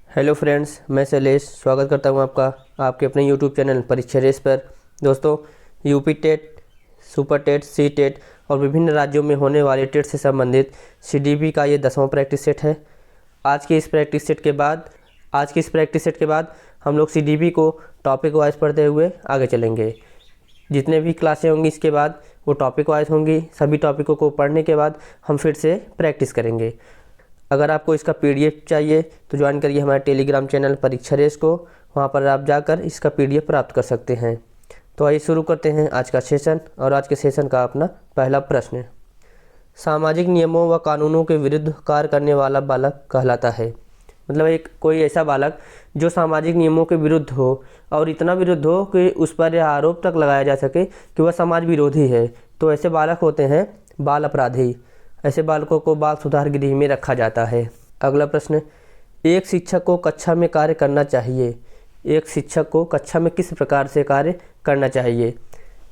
Hello friends, मैं शैलेश स्वागत करता हूं आपका आपके अपने यूट्यूब चैनल परीक्षा रेस पर। दोस्तों, UP TET, super TET, C TET और विभिन्न राज्यों में होने वाले टेट से संबंधित सीडीपी का ये 10वां प्रैक्टिस सेट है। आज की इस प्रैक्टिस सेट के बाद हम लोग सीडीपी को टॉपिक वाइज पढ़ते हुए आगे चलेंगे। जितने भी क्लासें होंगी इसके बाद वो टॉपिक वाइज होंगी। सभी टॉपिकों को पढ़ने के बाद हम फिर से प्रैक्टिस करेंगे। अगर आपको इसका पीडीएफ चाहिए तो ज्वाइन करिए हमारे टेलीग्राम चैनल परीक्षा रेस को। वहाँ पर आप जाकर इसका पीडीएफ प्राप्त कर सकते हैं। तो आइए शुरू करते हैं आज का सेशन। और आज के सेशन का अपना पहला प्रश्न, सामाजिक नियमों व कानूनों के विरुद्ध कार्य करने वाला बालक कहलाता है। मतलब एक कोई ऐसा बालक जो सामाजिक नियमों के विरुद्ध हो और इतना विरुद्ध हो कि उस पर यह आरोप तक लगाया जा सके कि वह समाज विरोधी है, तो ऐसे बालक होते हैं बाल अपराधी। ऐसे बालकों को बाल सुधार गृह में रखा जाता है। अगला प्रश्न, एक शिक्षक को कक्षा में कार्य करना चाहिए। एक शिक्षक को कक्षा में किस प्रकार से कार्य करना चाहिए?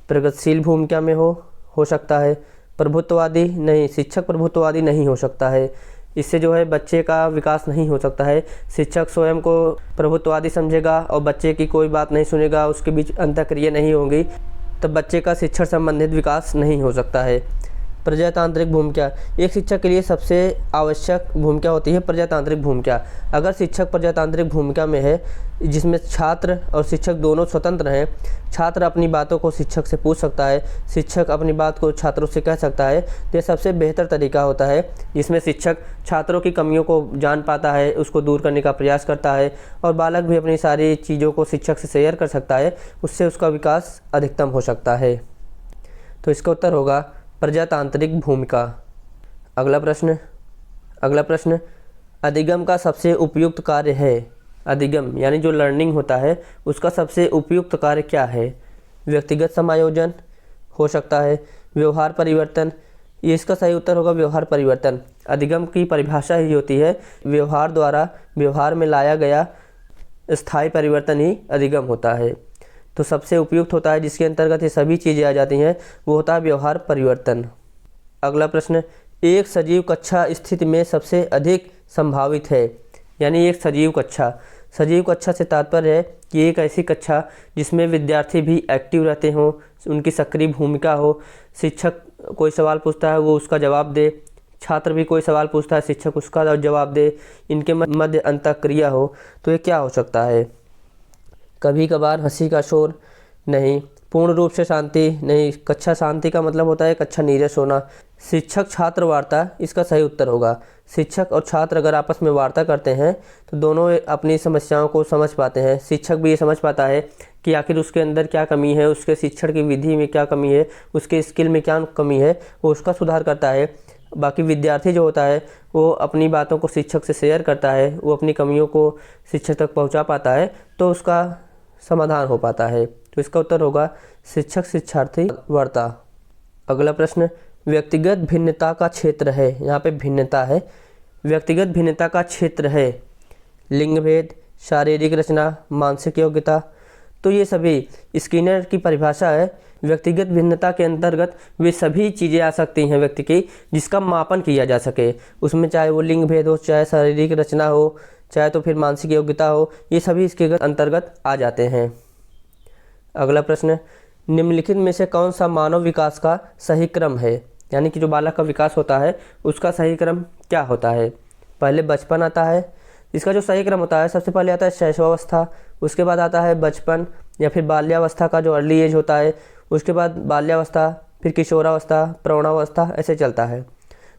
प्रगतिशील भूमिका में हो सकता है। प्रभुत्ववादी नहीं, शिक्षक प्रभुत्ववादी नहीं हो सकता है। इससे जो है बच्चे का विकास नहीं हो सकता है। शिक्षक स्वयं को प्रभुत्ववादी समझेगा और बच्चे की कोई बात नहीं सुनेगा, उसके बीच अंतःक्रिया नहीं होगी, तब बच्चे का शिक्षण संबंधित विकास नहीं हो सकता है। प्रजातांत्रिक भूमिका, एक शिक्षक के लिए सबसे आवश्यक भूमिका होती है प्रजातांत्रिक भूमिका। अगर शिक्षक प्रजातांत्रिक भूमिका में है जिसमें छात्र और शिक्षक दोनों स्वतंत्र हैं, छात्र अपनी बातों को शिक्षक से पूछ सकता है, शिक्षक अपनी बात को छात्रों से कह सकता है, तो यह सबसे बेहतर तरीका होता है जिसमें शिक्षक छात्रों की कमियों को जान पाता है, उसको दूर करने का प्रयास करता है और बालक भी अपनी सारी चीज़ों को शिक्षक से शेयर कर सकता है। उससे उसका विकास अधिकतम हो सकता है। तो इसका उत्तर होगा प्रजातांत्रिक भूमिका। अगला प्रश्न, अधिगम का सबसे उपयुक्त कार्य है। अधिगम यानी जो लर्निंग होता है उसका सबसे उपयुक्त कार्य क्या है? व्यक्तिगत समायोजन हो सकता है। व्यवहार परिवर्तन, ये इसका सही उत्तर होगा व्यवहार परिवर्तन। अधिगम की परिभाषा ही होती है व्यवहार द्वारा व्यवहार में लाया गया स्थायी परिवर्तन ही अधिगम होता है। तो सबसे उपयुक्त होता है जिसके अंतर्गत ये सभी चीज़ें आ जाती हैं, वो होता है व्यवहार परिवर्तन। अगला प्रश्न, एक सजीव कक्षा स्थिति में सबसे अधिक संभावित है। यानी एक सजीव कक्षा से तात्पर्य है कि एक ऐसी कक्षा जिसमें विद्यार्थी भी एक्टिव रहते हों, उनकी सक्रिय भूमिका हो, शिक्षक कोई सवाल पूछता है वो उसका जवाब दे, छात्र भी कोई सवाल पूछता है शिक्षक उसका जवाब दे, इनके मध्य अंतःक्रिया हो। तो ये क्या हो सकता है? कभी कभार हंसी का शोर नहीं, पूर्ण रूप से शांति नहीं। कक्षा शांति का मतलब होता है कक्षा नीरस होना। शिक्षक छात्र वार्ता इसका सही उत्तर होगा। शिक्षक और छात्र अगर आपस में वार्ता करते हैं तो दोनों अपनी समस्याओं को समझ पाते हैं। शिक्षक भी ये समझ पाता है कि आखिर उसके अंदर क्या कमी है, उसके शिक्षण की विधि में क्या कमी है, उसके स्किल में क्या कमी है, वो उसका सुधार करता है। बाकी विद्यार्थी जो होता है वो अपनी बातों को शिक्षक से शेयर करता है, वो अपनी कमियों को शिक्षक तक पहुंचा पाता है, तो उसका समाधान हो पाता है। तो इसका उत्तर होगा शिक्षक शिक्षार्थी वार्ता। अगला प्रश्न, व्यक्तिगत भिन्नता का क्षेत्र है। यहाँ पे भिन्नता है, व्यक्तिगत भिन्नता का क्षेत्र है। लिंग भेद, शारीरिक रचना, मानसिक योग्यता, तो ये सभी स्किनर की परिभाषा है। व्यक्तिगत भिन्नता के अंतर्गत वे सभी चीज़ें आ सकती हैं व्यक्ति की जिसका मापन किया जा सके। उसमें चाहे वो लिंग भेद हो, चाहे शारीरिक रचना हो, चाहे तो फिर मानसिक योग्यता हो, ये सभी इसके अंतर्गत आ जाते हैं। अगला प्रश्न, निम्नलिखित में से कौन सा मानव विकास का सही क्रम है? यानी कि जो बालक का विकास होता है उसका सही क्रम क्या होता है? पहले बचपन आता है, इसका जो सही क्रम होता है सबसे पहले आता है शैशवावस्था, उसके बाद आता है बचपन या फिर बाल्यावस्था का जो अर्ली एज होता है, उसके बाद बाल्यावस्था, फिर किशोरावस्था, प्रौढ़ावस्था, ऐसे चलता है।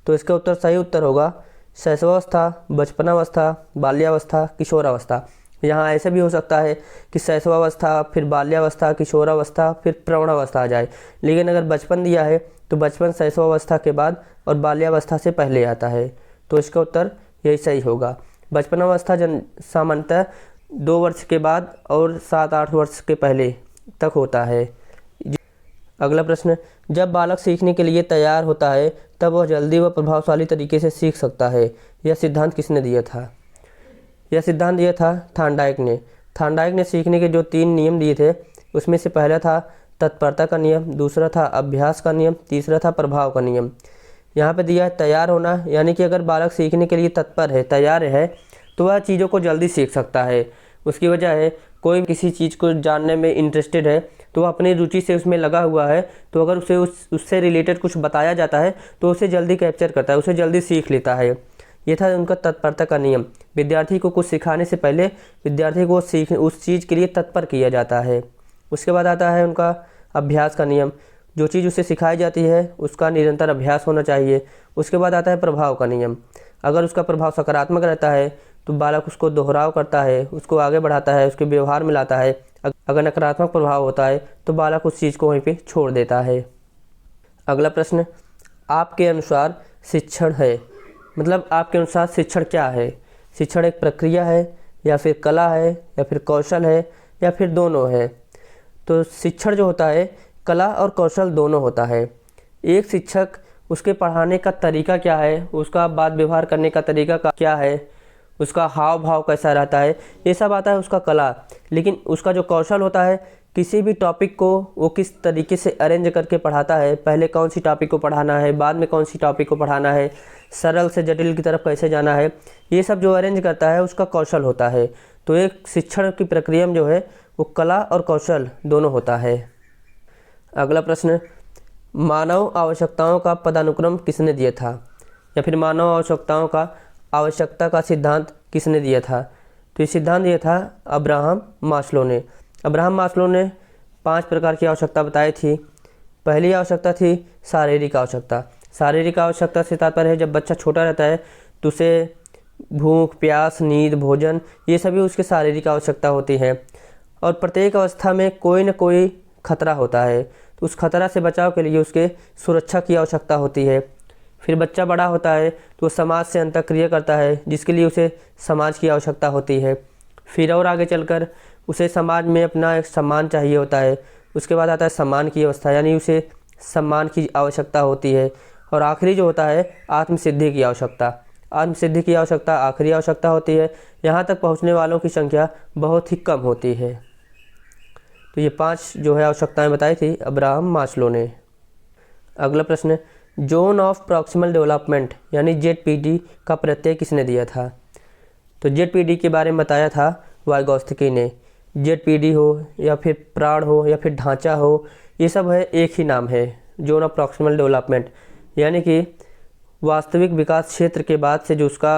तो इसका उत्तर सही उत्तर होगा शैशवावस्था, बचपनावस्था, बाल्यावस्था, किशोरावस्था। यहाँ ऐसे भी हो सकता है कि शैशवावस्था, फिर बाल्यावस्था, किशोरावस्था, फिर प्रौढ़ावस्था आ जाए, लेकिन अगर बचपन दिया है तो बचपन शैशवावस्था के बाद और बाल्यावस्था से पहले आता है। तो इसका उत्तर यही सही होगा। बचपनावस्था सामान्यतः 2 वर्ष के बाद और 7-8 वर्ष के पहले तक होता है। अगला प्रश्न, जब बालक सीखने के लिए तैयार होता है तब वह जल्दी व प्रभावशाली तरीके से सीख सकता है। यह सिद्धांत किसने दिया था? यह सिद्धांत दिया था थार्नडाइक ने। थार्नडाइक ने सीखने के जो 3 नियम दिए थे उसमें से पहला था तत्परता का नियम, दूसरा था अभ्यास का नियम, तीसरा था प्रभाव का नियम। यहाँ पे दिया है तैयार होना, यानी कि अगर बालक सीखने के लिए तत्पर है, तैयार है, तो वह चीज़ों को जल्दी सीख सकता है। उसकी वजह है कोई किसी चीज़ को जानने में इंटरेस्टेड है तो वह अपनी रुचि से उसमें लगा हुआ है, तो अगर उसे उससे रिलेटेड कुछ बताया जाता है तो उसे जल्दी कैप्चर करता है, उसे जल्दी सीख लेता है। ये था उनका तत्परता का नियम। विद्यार्थी को कुछ सिखाने से पहले विद्यार्थी को उस चीज़ के लिए तत्पर किया जाता है। उसके बाद आता है उनका अभ्यास का नियम। जो चीज़ उसे सिखाई जाती है उसका निरंतर अभ्यास होना चाहिए। उसके बाद आता है प्रभाव का नियम। अगर उसका प्रभाव सकारात्मक रहता है तो बालक उसको दोहराव करता है, उसको आगे बढ़ाता है, उसके व्यवहार में लाता है। अगर नकारात्मक प्रभाव होता है तो बालक उस चीज़ को वहीं पे छोड़ देता है। अगला प्रश्न, आपके अनुसार शिक्षण है, मतलब आपके अनुसार शिक्षण क्या है? शिक्षण एक प्रक्रिया है या फिर कला है या फिर कौशल है या फिर दोनों है? तो शिक्षण जो होता है कला और कौशल दोनों होता है। एक शिक्षक, उसके पढ़ाने का तरीका क्या है, उसका बात व्यवहार करने का तरीका क्या है, उसका हाव भाव कैसा रहता है, ये सब आता है उसका कला। लेकिन उसका जो कौशल होता है, किसी भी टॉपिक को वो किस तरीके से अरेंज करके पढ़ाता है, पहले कौन सी टॉपिक को पढ़ाना है, बाद में कौन सी टॉपिक को पढ़ाना है, सरल से जटिल की तरफ कैसे जाना है, ये सब जो अरेंज करता है उसका कौशल होता है। तो एक शिक्षण की प्रक्रिया में जो है वो कला और कौशल दोनों होता है। अगला प्रश्न, मानव आवश्यकताओं का पदानुक्रम किसने दिया था, या फिर मानव आवश्यकताओं का आवश्यकता का सिद्धांत किसने दिया था? तो ये सिद्धांत दिया था अब्राहम मास्लो ने। अब्राहम मास्लो ने 5 प्रकार की आवश्यकता बताई थी। पहली आवश्यकता थी शारीरिक आवश्यकता। शारीरिक आवश्यकता से तात्पर्य है जब बच्चा छोटा रहता है तो उसे भूख, प्यास, नींद, भोजन, ये सभी उसके शारीरिक आवश्यकता होती है। और प्रत्येक अवस्था में कोई न कोई खतरा होता है, तो उस खतरा से बचाव के लिए उसके सुरक्षा की आवश्यकता होती है। फिर बच्चा बड़ा होता है तो वो समाज से अंतःक्रिया करता है, जिसके लिए उसे समाज की आवश्यकता होती है। फिर और आगे चलकर उसे समाज में अपना एक सम्मान चाहिए होता है। उसके बाद आता है सम्मान की अवस्था, यानी उसे सम्मान की आवश्यकता होती है। और आखिरी जो होता है आत्मसिद्धि की आवश्यकता। आत्मसिद्धि की आवश्यकता आखिरी आवश्यकता होती है। यहाँ तक पहुँचने वालों की संख्या बहुत ही कम होती है। तो ये 5 जो है आवश्यकताएं बताई थी अब्राहम मास्लो ने। अगला प्रश्न, जोन ऑफ प्रॉक्सिमल डेवलपमेंट यानी ZPD का प्रत्यय किसने दिया था? तो ZPD के बारे में बताया था वाइगोत्स्की ने। ZPD हो या फिर प्राण हो या फिर ढांचा हो, ये सब है एक ही नाम है, जोन ऑफ प्रॉक्सिमल डेवलपमेंट। यानी कि वास्तविक विकास क्षेत्र के बाद से जो उसका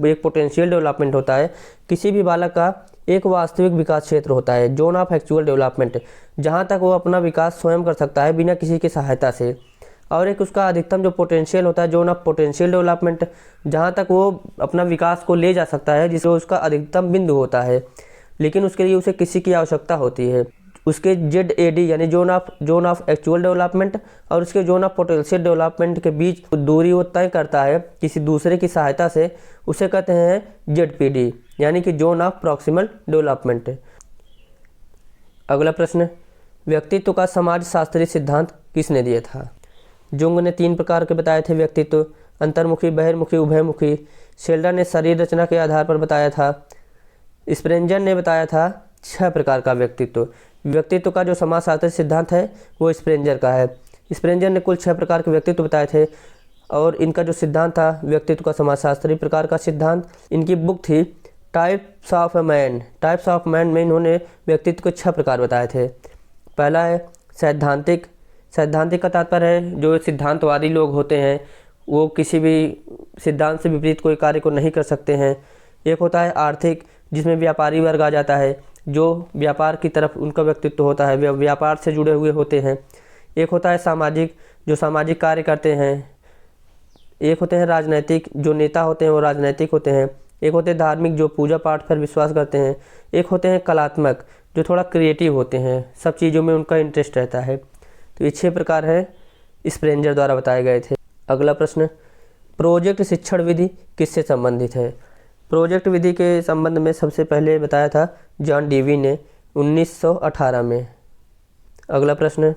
एक पोटेंशियल डेवलपमेंट होता है, किसी भी बालक का एक वास्तविक विकास क्षेत्र होता है, जोन ऑफ एक्चुअल डेवलपमेंट, जहाँ तक वो अपना विकास स्वयं कर सकता है बिना किसी की सहायता से। और एक उसका अधिकतम जो पोटेंशियल होता है, जोन ऑफ पोटेंशियल डेवलपमेंट, जहाँ तक वो अपना विकास को ले जा सकता है, जिससे उसका अधिकतम बिंदु होता है, लेकिन उसके लिए उसे किसी की आवश्यकता होती है। उसके ZAD यानी जोन ऑफ एक्चुअल डेवलपमेंट और उसके जोन ऑफ पोटेंशियल डेवलपमेंट के बीच दूरी वो तय करता है किसी दूसरे की सहायता से, उसे कहते हैं ZPD यानी कि जोन ऑफ प्रॉक्सिमल डेवलपमेंट। अगला प्रश्न, व्यक्तित्व का समाज शास्त्रीय सिद्धांत किसने दिया था? जुंग ने 3 प्रकार के बताए थे व्यक्तित्व, अंतर्मुखी, बहिर्मुखी, उभयमुखी। शेल्डन ने शरीर रचना के आधार पर बताया था। स्प्रेंजर ने बताया था 6 प्रकार का व्यक्तित्व। व्यक्तित्व का जो समाजशास्त्री सिद्धांत है वो स्प्रेंजर का है। स्प्रेंजर ने कुल 6 प्रकार के व्यक्तित्व बताए थे और इनका जो सिद्धांत था व्यक्तित्व का समाजशास्त्री प्रकार का सिद्धांत, इनकी बुक थी types of man. Types of man में इन्होंने व्यक्तित्व के 6 प्रकार बताए थे। पहला है सैद्धांतिक। सैद्धांतिक का तात्पर्य है जो सिद्धांतवादी लोग होते हैं वो किसी भी सिद्धांत से विपरीत कोई कार्य को नहीं कर सकते हैं। एक होता है आर्थिक, जिसमें व्यापारी वर्ग आ जाता है, जो व्यापार की तरफ उनका व्यक्तित्व होता है, वे व्यापार से जुड़े हुए होते हैं। एक होता है सामाजिक, जो सामाजिक कार्य करते हैं। एक होते हैं राजनैतिक, जो नेता होते हैं वो राजनैतिक होते हैं। एक होते हैं धार्मिक, जो पूजा पाठ पर विश्वास करते हैं। एक होते हैं कलात्मक, जो थोड़ा क्रिएटिव होते हैं, सब चीज़ों में उनका इंटरेस्ट रहता है। तो ये 6 प्रकार है स्प्रेंजर द्वारा बताए गए थे। अगला प्रश्न, प्रोजेक्ट शिक्षण विधि किससे संबंधित है? प्रोजेक्ट विधि के संबंध में सबसे पहले बताया था जॉन डेवी ने 1918 में। अगला प्रश्न,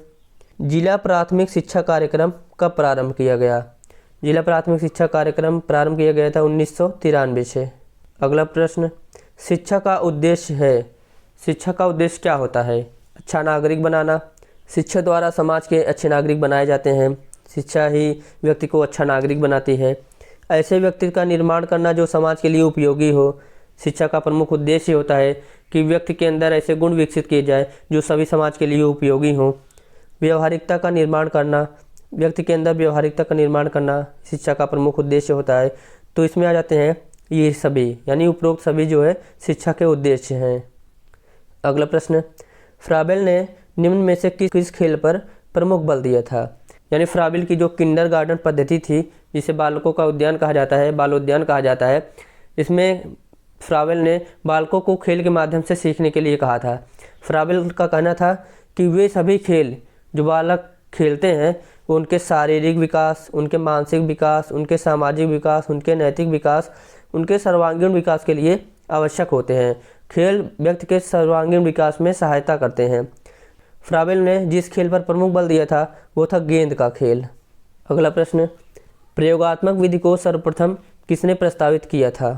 जिला प्राथमिक शिक्षा कार्यक्रम कब प्रारंभ किया गया? जिला प्राथमिक शिक्षा कार्यक्रम प्रारंभ किया गया था 1993 से। अगला प्रश्न, शिक्षा का उद्देश्य है। शिक्षा का उद्देश्य क्या होता है? अच्छा नागरिक बनाना। शिक्षा द्वारा समाज के अच्छे नागरिक बनाए जाते हैं। शिक्षा ही व्यक्ति को अच्छा नागरिक बनाती है। ऐसे व्यक्ति का निर्माण करना जो समाज के लिए उपयोगी हो। शिक्षा का प्रमुख उद्देश्य होता है कि व्यक्ति के अंदर ऐसे गुण विकसित किए जाए जो सभी समाज के लिए उपयोगी हों। व्यवहारिकता का निर्माण करना, व्यक्ति के अंदर व्यवहारिकता का निर्माण करना शिक्षा का प्रमुख उद्देश्य होता है। तो इसमें आ जाते हैं ये सभी, यानी उपरोक्त सभी जो है शिक्षा के उद्देश्य हैं। अगला प्रश्न, फ्राबेल ने निम्न में से किस खेल पर प्रमुख बल दिया था? यानी फ्राबेल की जो किंडरगार्टन पद्धति थी, जिसे बालकों का उद्यान कहा जाता है, बालोद्यान कहा जाता है, इसमें फ्राबेल ने बालकों को खेल के माध्यम से सीखने के लिए कहा था। फ्राबेल का कहना था कि वे सभी खेल जो बालक खेलते हैं वो उनके शारीरिक विकास, उनके मानसिक विकास, उनके सामाजिक विकास, उनके नैतिक विकास, उनके सर्वांगीण विकास के लिए आवश्यक होते हैं। खेल व्यक्ति के सर्वांगीण विकास में सहायता करते हैं। फ्राबेल ने जिस खेल पर प्रमुख बल दिया था वो था गेंद का खेल। अगला प्रश्न, प्रयोगात्मक विधि को सर्वप्रथम किसने प्रस्तावित किया था?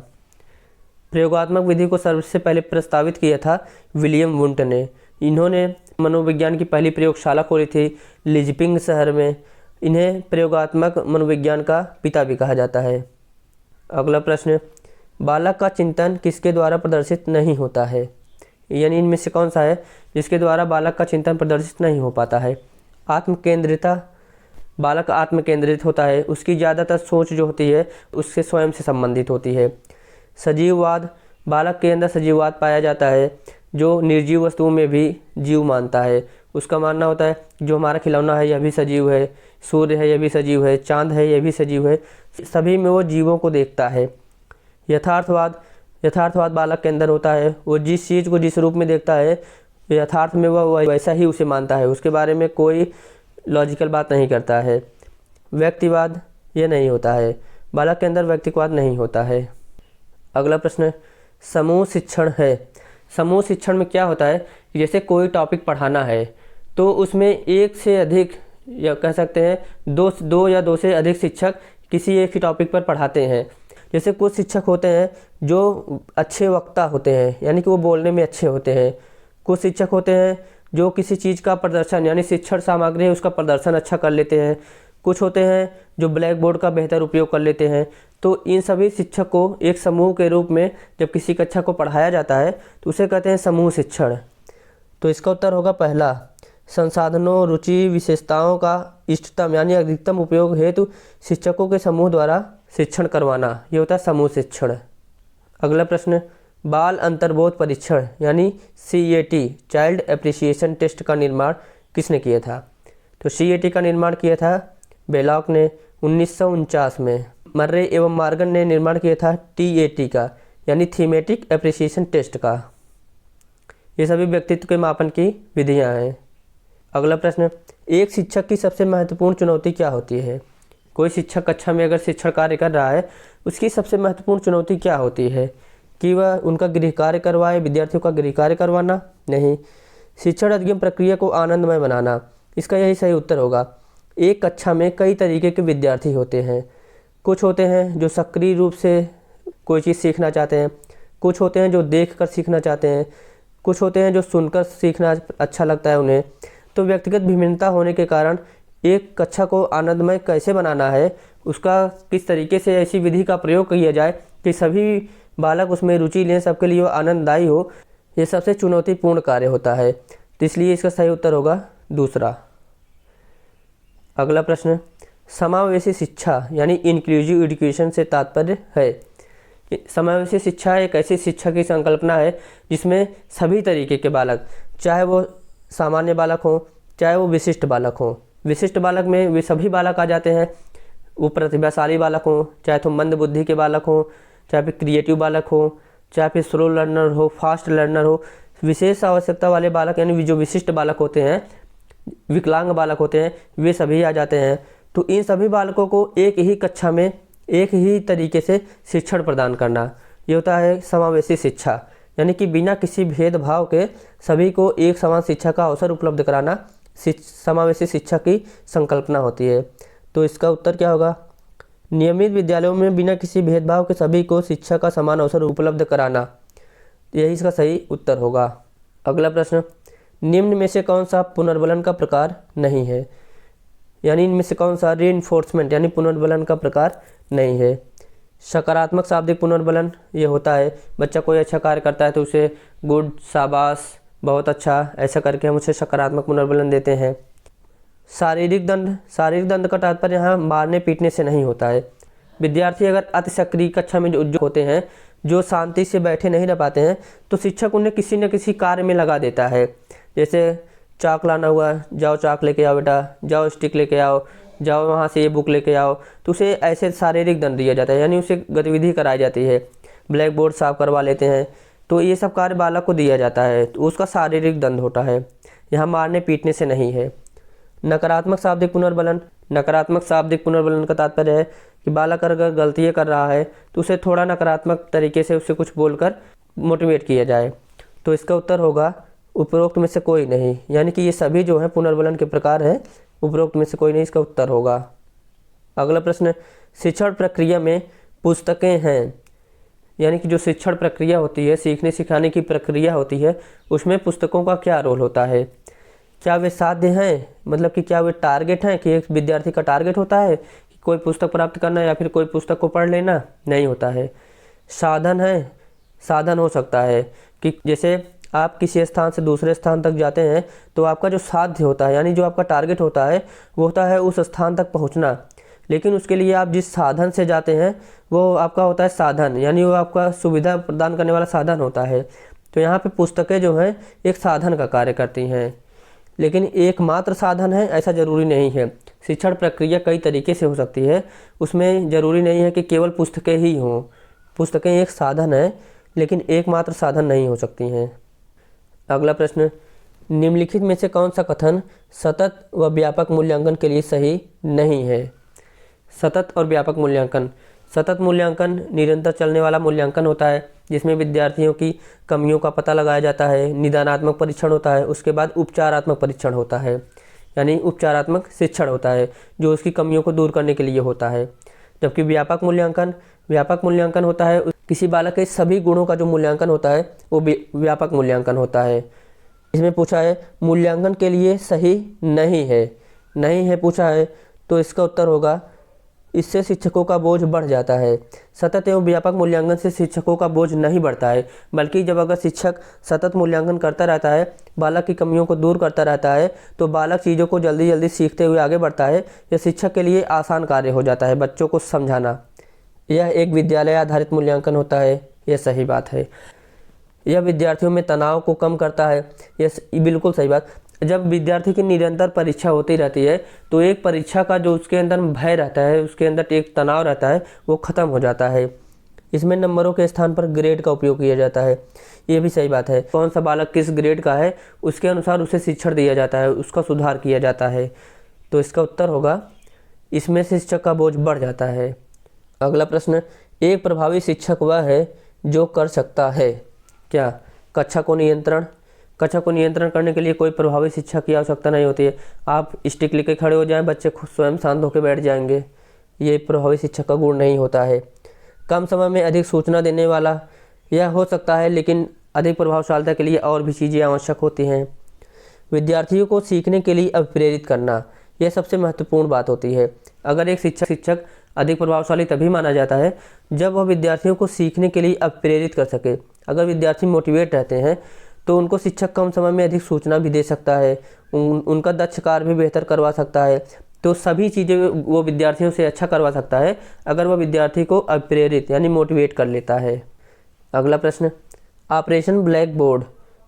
प्रयोगात्मक विधि को सबसे पहले प्रस्तावित किया था विलियम वुंट ने। इन्होंने मनोविज्ञान की पहली प्रयोगशाला खोली थी लीजपिंग शहर में। इन्हें प्रयोगात्मक मनोविज्ञान का पिता भी कहा जाता है। अगला प्रश्न, बालक का चिंतन किसके द्वारा प्रदर्शित नहीं होता है? यानी इनमें से कौन सा है जिसके द्वारा बालक का चिंतन प्रदर्शित नहीं हो पाता है? आत्मकेंद्रिता, बालक आत्मकेंद्रित होता है, उसकी ज़्यादातर सोच जो होती है उससे स्वयं से संबंधित होती है। सजीववाद, बालक के अंदर सजीववाद पाया जाता है जो निर्जीव वस्तुओं में भी जीव मानता है। उसका मानना होता है जो हमारा खिलौना है यह भी सजीव है, सूर्य है यह भी सजीव है, चाँद है यह भी सजीव है, सभी में वो जीवों को देखता है। यथार्थवाद, यथार्थवाद बालक के अंदर होता है, वो जिस चीज़ को जिस रूप में देखता है यथार्थ में वह वैसा ही उसे मानता है, उसके बारे में कोई लॉजिकल बात नहीं करता है। व्यक्तिवाद, ये नहीं होता है, बालक के अंदर व्यक्तिवाद नहीं होता है। अगला प्रश्न, समूह शिक्षण है। समूह शिक्षण में क्या होता है कि जैसे कोई टॉपिक पढ़ाना है तो उसमें एक से अधिक, या कह सकते हैं दो या दो से अधिक शिक्षक किसी एक ही टॉपिक पर पढ़ाते हैं। जैसे कुछ शिक्षक होते हैं जो अच्छे वक्ता होते हैं, यानी कि वो बोलने में अच्छे होते हैं। कुछ शिक्षक होते हैं जो किसी चीज़ का प्रदर्शन, यानी शिक्षण सामग्री है उसका प्रदर्शन अच्छा कर लेते हैं। कुछ होते हैं जो ब्लैक बोर्ड का बेहतर उपयोग कर लेते हैं। तो इन सभी शिक्षक को एक समूह के रूप में जब किसी कक्षा को पढ़ाया जाता है तो उसे कहते हैं समूह शिक्षण। तो इसका उत्तर होगा पहला, संसाधनों, रुचि, विशेषताओं का इष्टतम यानी अधिकतम उपयोग हेतु शिक्षकों के समूह द्वारा शिक्षण करवाना, ये होता है समूह शिक्षण। अगला प्रश्न, बाल अंतर्बोध परीक्षण यानी CAT, चाइल्ड एप्रिसिएशन टेस्ट का निर्माण किसने किया था? तो CAT का निर्माण किया था बेलॉक ने 1949 में। मर्रे एवं मॉर्गन ने निर्माण किया था TAT का, यानी थीमेटिक एप्रिसिएशन टेस्ट का। ये सभी व्यक्तित्व के मापन की विधियां हैं। अगला प्रश्न, एक शिक्षक की सबसे महत्वपूर्ण चुनौती क्या होती है? कोई शिक्षक कक्षा में अगर शिक्षण कार्य कर रहा है उसकी सबसे महत्वपूर्ण चुनौती क्या होती है? कि वह उनका गृह कार्य करवाए, विद्यार्थियों का गृह कार्य करवाना? नहीं, शिक्षण अधिगम प्रक्रिया को आनंदमय बनाना। इसका यही सही उत्तर होगा। एक कक्षा में कई तरीके के विद्यार्थी होते हैं। कुछ होते हैं जो सक्रिय रूप से कोई चीज़ सीखना चाहते हैं, कुछ होते हैं जो देखकर सीखना चाहते हैं, कुछ होते हैं जो सुनकर सीखना अच्छा लगता है उन्हें। तो व्यक्तिगत भिन्नता होने के कारण एक कक्षा को आनंदमय कैसे बनाना है, उसका किस तरीके से ऐसी विधि का प्रयोग किया जाए कि सभी बालक उसमें रुचि लें, सबके लिए वो आनंददायी हो, ये सबसे चुनौतीपूर्ण कार्य होता है। तो इसलिए इसका सही उत्तर होगा दूसरा। अगला प्रश्न, समावेशी शिक्षा यानी इंक्लूसिव एजुकेशन से तात्पर्य है। समावेशी शिक्षा एक ऐसी शिक्षा की संकल्पना है जिसमें सभी तरीके के बालक, चाहे वो सामान्य बालक हों चाहे वो विशिष्ट बालक हों। विशिष्ट बालक में वे सभी बालक आ जाते हैं, वो प्रतिभाशाली बालक हों, चाहे तो मंद बुद्धि के बालक हों, चाहे फिर क्रिएटिव बालक हो, चाहे फिर स्लो लर्नर हो, फास्ट लर्नर हो। विशेष आवश्यकता वाले बालक यानी जो विशिष्ट बालक होते हैं, विकलांग बालक होते हैं, वे सभी आ जाते हैं। तो इन सभी बालकों को एक ही कक्षा में एक ही तरीके से शिक्षण प्रदान करना, ये होता है समावेशी शिक्षा। यानी कि बिना किसी भेदभाव के सभी को एक समान शिक्षा का अवसर उपलब्ध कराना समावेशी शिक्षा की संकल्पना होती है। तो इसका उत्तर क्या होगा? नियमित विद्यालयों में बिना किसी भेदभाव के सभी को शिक्षा का समान अवसर उपलब्ध कराना, यही इसका सही उत्तर होगा। अगला प्रश्न, निम्न में से कौन सा पुनर्बलन का प्रकार नहीं है? यानी इनमें से कौन सा रीइंफोर्समेंट यानी पुनर्बलन का प्रकार नहीं है? सकारात्मक शाब्दिक पुनर्बलन ये होता है बच्चा कोई अच्छा कार्य करता है तो उसे गुड, शाबाश, बहुत अच्छा, ऐसा करके हम उसे सकारात्मक पुनर्बलन देते हैं। शारीरिक दंड का तात्पर्य यहाँ मारने पीटने से नहीं होता है। विद्यार्थी अगर अति सक्रिय कक्षा में जो होते हैं, जो शांति से बैठे नहीं रह पाते हैं, तो शिक्षक उन्हें किसी न किसी कार्य में लगा देता है। जैसे चाक लाना हुआ, जाओ चाक लेके आओ बेटा, जाओ स्टिक लेके आओ, जाओ वहाँ से ये बुक लेके आओ, तो उसे ऐसे शारीरिक दंड दिया जाता है, यानी उसे गतिविधि कराई जाती है। ब्लैक बोर्ड साफ करवा लेते हैं, तो ये सब कार्य बालक को दिया जाता है, तो उसका शारीरिक दंड होता है। यहाँ मारने पीटने से नहीं है। नकारात्मक शाब्दिक पुनर्बलन का तात्पर्य है कि बालक अगर गलतियाँ कर रहा है तो उसे थोड़ा नकारात्मक तरीके से उसे कुछ बोलकर मोटिवेट किया जाए। तो इसका उत्तर होगा उपरोक्त में से कोई नहीं, यानी कि ये सभी जो है पुनर्बलन के प्रकार हैं, उपरोक्त में से कोई नहीं इसका उत्तर होगा। अगला प्रश्न, शिक्षण प्रक्रिया में पुस्तकें हैं, यानी कि जो शिक्षण प्रक्रिया होती है, सीखने सिखाने की प्रक्रिया होती है, उसमें पुस्तकों का क्या रोल होता है? क्या वे साध्य हैं, मतलब कि क्या वे टारगेट हैं कि एक विद्यार्थी का टारगेट होता है कि कोई पुस्तक प्राप्त करना या फिर कोई पुस्तक को पढ़ लेना? नहीं होता है। साधन है, साधन हो सकता है कि जैसे आप किसी स्थान से दूसरे स्थान तक जाते हैं तो आपका जो साध्य होता है, यानी जो आपका टारगेट होता है, वो होता है उस स्थान तक पहुंचना, लेकिन उसके लिए आप जिस साधन से जाते हैं वो आपका होता है साधन, यानी वो आपका सुविधा प्रदान करने वाला साधन होता है। तो यहाँ पे पुस्तकें जो हैं एक साधन का कार्य करती हैं, लेकिन एकमात्र साधन है ऐसा ज़रूरी नहीं है। शिक्षण प्रक्रिया कई तरीके से हो सकती है, उसमें ज़रूरी नहीं है कि केवल पुस्तकें ही हों। पुस्तकें एक साधन है, लेकिन एकमात्र साधन नहीं हो सकती हैं। अगला प्रश्न, निम्नलिखित में से कौन सा कथन सतत व व्यापक मूल्यांकन के लिए सही नहीं है? सतत और व्यापक मूल्यांकन। सतत मूल्यांकन निरंतर चलने वाला मूल्यांकन होता है, जिसमें विद्यार्थियों की कमियों का पता लगाया जाता है। निदानात्मक परीक्षण होता है, उसके बाद उपचारात्मक परीक्षण होता है, यानी उपचारात्मक शिक्षण होता है जो उसकी कमियों को दूर करने के लिए होता है। जबकि व्यापक मूल्यांकन होता है, किसी बालक के सभी गुणों का जो मूल्यांकन होता है वो व्यापक मूल्यांकन होता है। इसमें पूछा है मूल्यांकन के लिए सही नहीं है पूछा है, तो इसका उत्तर होगा इससे शिक्षकों का बोझ बढ़ जाता है। सतत एवं व्यापक मूल्यांकन से शिक्षकों का बोझ नहीं बढ़ता है, बल्कि जब अगर शिक्षक सतत मूल्यांकन करता रहता है, बालक की कमियों को दूर करता रहता है, तो बालक चीज़ों को जल्दी जल्दी सीखते हुए आगे बढ़ता है। यह शिक्षक के लिए आसान कार्य हो जाता है बच्चों को समझाना। यह एक विद्यालय आधारित मूल्यांकन होता है, यह सही बात है। यह विद्यार्थियों में तनाव को कम करता है, यह बिल्कुल सही बात। जब विद्यार्थी की निरंतर परीक्षा होती रहती है तो एक परीक्षा का जो उसके अंदर भय रहता है, उसके अंदर एक तनाव रहता है, वो ख़त्म हो जाता है। इसमें नंबरों के स्थान पर ग्रेड का उपयोग किया जाता है, ये भी सही बात है। कौन सा बालक किस ग्रेड का है उसके अनुसार उसे शिक्षण दिया जाता है, उसका सुधार किया जाता है। तो इसका उत्तर होगा इसमें शिक्षक का बोझ बढ़ जाता है। अगला प्रश्न, एक प्रभावी शिक्षक वह है जो कर सकता है क्या? कक्षा को नियंत्रण करने के लिए कोई प्रभावी शिक्षक की आवश्यकता नहीं होती है। आप स्टिक लेके खड़े हो जाएं, बच्चे खुद स्वयं शांत होकर बैठ जाएंगे, ये प्रभावी शिक्षक का गुण नहीं होता है। कम समय में अधिक सूचना देने वाला, यह हो सकता है, लेकिन अधिक प्रभावशीलता के लिए और भी चीज़ें आवश्यक होती हैं। विद्यार्थियों को सीखने के लिए अभिप्रेरित करना, यह सबसे महत्वपूर्ण बात होती है। अगर एक शिक्षक अधिक प्रभावशाली तभी माना जाता है जब वह विद्यार्थियों को सीखने के लिए अभिप्रेरित कर सके। अगर विद्यार्थी मोटिवेट रहते हैं तो उनको शिक्षक कम समय में अधिक सूचना भी दे सकता है, उनका दक्ष कार्य भी बेहतर करवा सकता है। तो सभी चीज़ें वो विद्यार्थियों से अच्छा करवा सकता है अगर वह विद्यार्थी को अभिप्रेरित यानी मोटिवेट कर लेता है। अगला प्रश्न, ऑपरेशन ब्लैक बोर्ड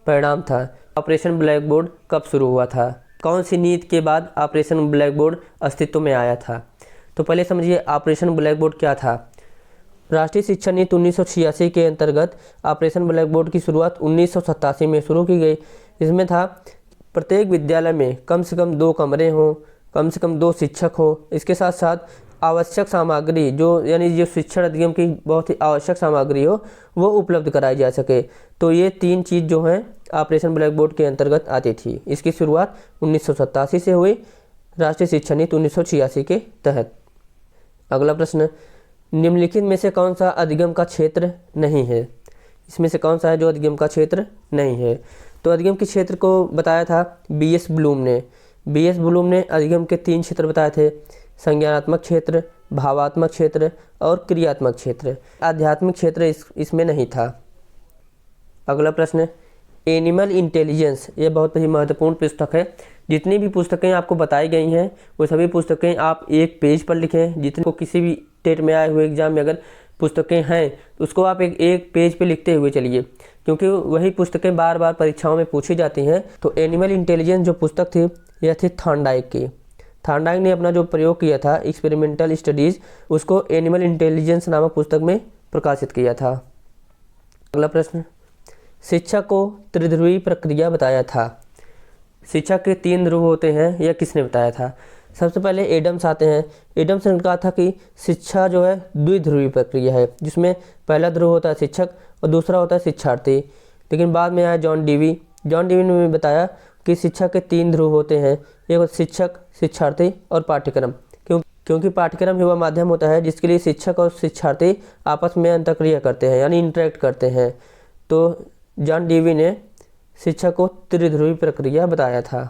परिणाम था। ऑपरेशन ब्लैक बोर्ड कब शुरू हुआ था? कौन सी नीति के बाद ऑपरेशन ब्लैक बोर्ड अस्तित्व में आया था? तो पहले समझिए ऑपरेशन ब्लैक बोर्ड क्या था। राष्ट्रीय शिक्षा नीति 1986 के अंतर्गत ऑपरेशन ब्लैक बोर्ड की शुरुआत 1987 में शुरू की गई। इसमें था प्रत्येक विद्यालय में कम से कम 2 कमरे हों, कम से कम 2 शिक्षक हों, इसके साथ साथ आवश्यक सामग्री जो शिक्षण अधिगम की बहुत ही आवश्यक सामग्री हो वो उपलब्ध कराई जा सके। तो ये 3 चीज़ जो हैं ऑपरेशन ब्लैक बोर्ड के अंतर्गत आती थी। इसकी शुरुआत 1987 से हुई, राष्ट्रीय शिक्षा नीति 1986 के तहत। अगला प्रश्न, निम्नलिखित में से कौन सा अधिगम का क्षेत्र नहीं है? इसमें से कौन सा है जो अधिगम का क्षेत्र नहीं है? तो अधिगम के क्षेत्र को बताया था बी एस ब्लूम ने। अधिगम के 3 क्षेत्र बताए थे। संज्ञानात्मक क्षेत्र, भावात्मक क्षेत्र और क्रियात्मक क्षेत्र। आध्यात्मिक क्षेत्र इसमें नहीं था। अगला प्रश्न, एनिमल इंटेलिजेंस, ये बहुत ही महत्वपूर्ण पुस्तक है। जितनी भी पुस्तकें आपको बताई गई हैं वो सभी पुस्तकें आप एक पेज पर लिखें। जितने को किसी भी टेट में आए हुए एग्जाम में अगर पुस्तकें हैं तो उसको आप एक पेज पे लिखते हुए चलिए, क्योंकि वही पुस्तकें बार बार परीक्षाओं में पूछी जाती हैं। तो एनिमल इंटेलिजेंस जो पुस्तक थी यह थी थॉर्नडाइक की। थॉर्नडाइक ने अपना जो प्रयोग किया था एक्सपेरिमेंटल स्टडीज़, उसको एनिमल इंटेलिजेंस नामक पुस्तक में प्रकाशित किया था। अगला प्रश्न, शिक्षा को त्रिध्रुवी प्रक्रिया बताया था। शिक्षा के 3 ध्रुव होते हैं, यह किसने बताया था? सबसे पहले एडम्स आते हैं। एडम्स ने कहा था कि शिक्षा जो है द्विध्रुवी प्रक्रिया है, जिसमें पहला ध्रुव होता है शिक्षक और दूसरा होता है शिक्षार्थी। लेकिन बाद में आया जॉन डीवी। जॉन डीवी ने बताया कि शिक्षा के 3 ध्रुव होते हैं, एक शिक्षक, शिक्षार्थी और पाठ्यक्रम। क्योंकि पाठ्यक्रम ही वह माध्यम होता है जिसके लिए शिक्षक और शिक्षार्थी आपस में अंतःक्रिया करते हैं, यानी इंटरेक्ट करते हैं। तो जॉन डीवी ने शिक्षा को त्रिध्रुवी प्रक्रिया बताया था।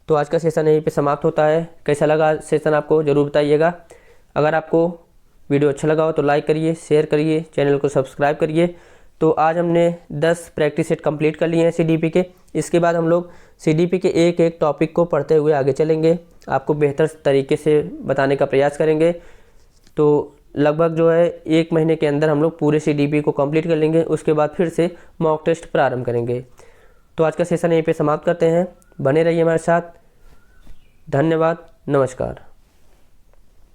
तो आज का सेशन यहीं पे समाप्त होता है। कैसा लगा सेशन आपको ज़रूर बताइएगा। अगर आपको वीडियो अच्छा लगा हो तो लाइक करिए, शेयर करिए, चैनल को सब्सक्राइब करिए। तो आज हमने 10 प्रैक्टिस सेट कंप्लीट कर लिए हैं सीडीपी के। इसके बाद हम लोग सीडीपी के एक एक टॉपिक को पढ़ते हुए आगे चलेंगे, आपको बेहतर तरीके से बताने का प्रयास करेंगे। तो लगभग जो है 1 महीने के अंदर हम लोग पूरे सीडीपी को कंप्लीट कर लेंगे। उसके बाद फिर से मॉक टेस्ट प्रारंभ करेंगे। तो आज का सेशन यहीं पे समाप्त करते हैं। बने रहिए हमारे साथ। धन्यवाद, नमस्कार।